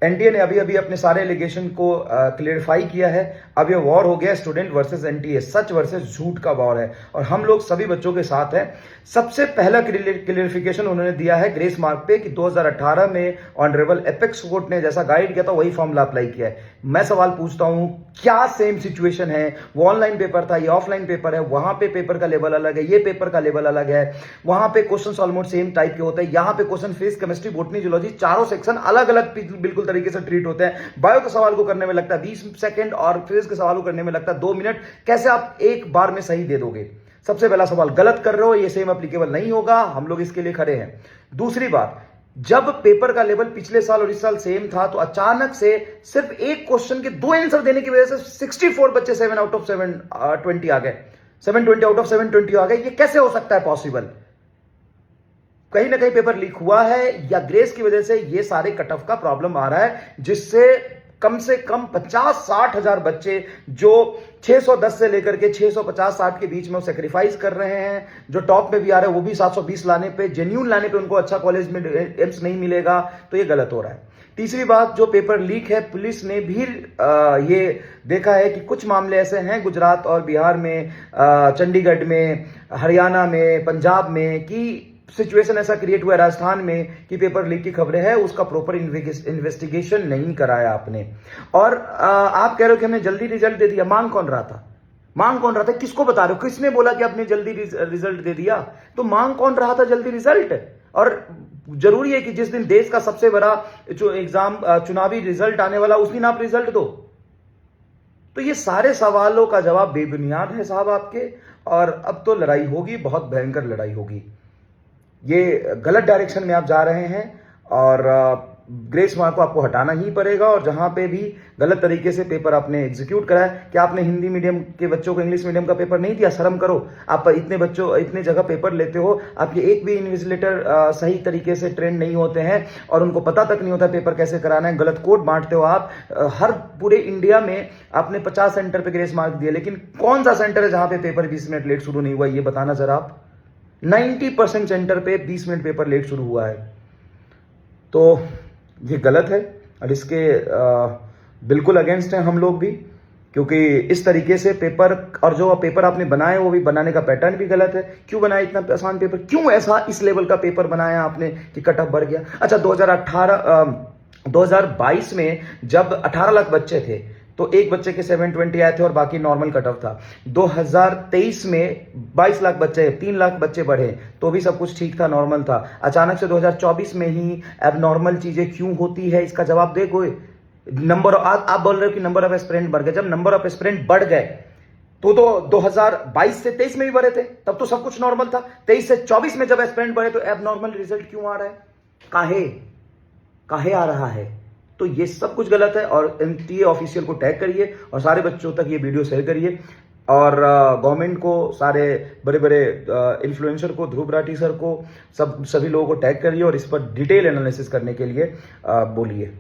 NTA ने अभी अभी अपने सारे एलिगेशन को क्लियरिफाई किया है। अब ये वॉर हो गया स्टूडेंट वर्सेस एनटीए, सच वर्सेस झूठ का वॉर है और हम लोग सभी बच्चों के साथ हैं। सबसे पहला क्लियरिफिकेशन उन्होंने दिया है ग्रेस मार्क पे कि 2018 में ऑनरेबल एपेक्स कोर्ट ने जैसा गाइड किया था वही फॉर्मूला अप्लाई किया है। मैं सवाल पूछता हूं, क्या सेम सिचुएशन है? वो ऑनलाइन पेपर था, ये ऑफलाइन पेपर है, वहां पे पेपर का लेवल अलग है, ये पेपर का लेवल अलग है, वहां पे क्वेश्चन ऑलमोस्ट सेम टाइप के होते हैं, यहां पे question physics, chemistry, botany, zoology चारों सेक्शन अलग अलग बिल्कुल तरीके से ट्रीट होते हैं। बायो के सवाल को करने में लगता है 20 सेकंड और फिजिक्स के सवाल को करने में लगता है 2 मिनट। कैसे आप एक बार में सही दे दोगे? सबसे पहला सवाल, गलत कर रहे हो, ये सेम एप्लीकेबल नहीं होगा, हम लोग इसके लिए खड़े हैं। दूसरी बात, जब पेपर का लेवल पिछले साल और इस साल सेम था तो अचानक से सिर्फ एक क्वेश्चन के 2 आंसर देने की वजह से 64 बच्चे 7 आउट ऑफ 720 आ गए, 720 आउट ऑफ 720 आ गए। ये कैसे हो सकता है पॉसिबल? कहीं ना कहीं पेपर लीक हुआ है या ग्रेस की वजह से ये सारे कट ऑफ का प्रॉब्लम आ रहा है, जिससे कम से कम 50-60 हजार बच्चे जो 610 से लेकर के 650-60 के बीच में सेक्रीफाइस कर रहे हैं, जो टॉप में भी आ रहे हैं वो भी 720 लाने पे, जेन्यून लाने पे उनको अच्छा कॉलेज में एम्स नहीं मिलेगा, तो ये गलत हो रहा है। तीसरी बात, जो पेपर लीक है, पुलिस ने भी ये देखा है कि कुछ मामले ऐसे हैं गुजरात और बिहार में, चंडीगढ़ में, हरियाणा में, पंजाब में, कि सिचुएशन ऐसा क्रिएट हुआ है राजस्थान में कि पेपर लीक की खबरें हैं, उसका प्रॉपर इन्वेस्टिगेशन नहीं कराया आपने। और आप कह रहे हो कि हमने जल्दी रिजल्ट दे दिया। मांग कौन रहा था? मांग कौन रहा था? किसको बता रहे हो? किसने बोला कि आपने जल्दी रिजल्ट दे दिया? तो मांग कौन रहा था जल्दी रिजल्ट? और जरूरी है कि जिस दिन देश का सबसे बड़ा जो एग्जाम चुनावी रिजल्ट आने वाला उस दिन आप रिजल्ट दो? तो ये सारे सवालों का जवाब बेबुनियाद है साहब आपके, और अब तो लड़ाई होगी, बहुत भयंकर लड़ाई होगी। ये गलत डायरेक्शन में आप जा रहे हैं और ग्रेस मार्क को आपको हटाना ही पड़ेगा। और जहां पे भी गलत तरीके से पेपर आपने एग्जीक्यूट करा है, कि आपने हिंदी मीडियम के बच्चों को इंग्लिश मीडियम का पेपर नहीं दिया, शर्म करो। आप इतने जगह पेपर लेते हो, आपके एक भी इन्विजिलेटर सही तरीके से ट्रेंड नहीं होते हैं और उनको पता तक नहीं होता पेपर कैसे कराना है। गलत कोड बांटते हो आप। हर पूरे इंडिया में आपने 50 सेंटर पे ग्रेस मार्क दिए, लेकिन कौन सा सेंटर है जहां पे पेपर 20 मिनट लेट शुरू नहीं हुआ? ये बताना जरा आप। 90% सेंटर पे 20 मिनट पेपर लेट शुरू हुआ है। तो ये गलत है और इसके बिल्कुल अगेंस्ट हैं हम लोग भी, क्योंकि इस तरीके से पेपर, और जो पेपर आपने बनाए वो भी बनाने का पैटर्न भी गलत है। क्यों बनाया इतना आसान पेपर? क्यों ऐसा इस लेवल का पेपर बनाया आपने कि कट ऑफ बढ़ गया? अच्छा, 2022 में जब 18 लाख बच्चे थे तो एक बच्चे के 720 आए थे और बाकी नॉर्मल कट ऑफ था। 2023 में 22 लाख बच्चे, 3 लाख बच्चे बढ़े तो भी सब कुछ ठीक था, नॉर्मल था। अचानक से 2024 में ही एबनॉर्मल चीजें क्यों होती है, इसका जवाब दे कोई। आप बोल रहे हो कि नंबर ऑफ एस्पिरेंट बढ़ गए। जब नंबर ऑफ एस्पिरेंट बढ़ गए तो 2022 से 23 में भी बढ़े थे, तब तो सब कुछ नॉर्मल था। 23 से 24 में जब एस्पिरेंट बढ़े तो एबनॉर्मल रिजल्ट क्यों आ रहा है? काहे आ रहा है? तो ये सब कुछ गलत है। और एनटीए ऑफिशियल को टैग करिए और सारे बच्चों तक ये वीडियो शेयर करिए, और गवर्नमेंट को, सारे बड़े बड़े इन्फ्लुएंसर को, ध्रुव राठी सर को, सभी लोगों को टैग करिए और इस पर डिटेल एनालिसिस करने के लिए बोलिए।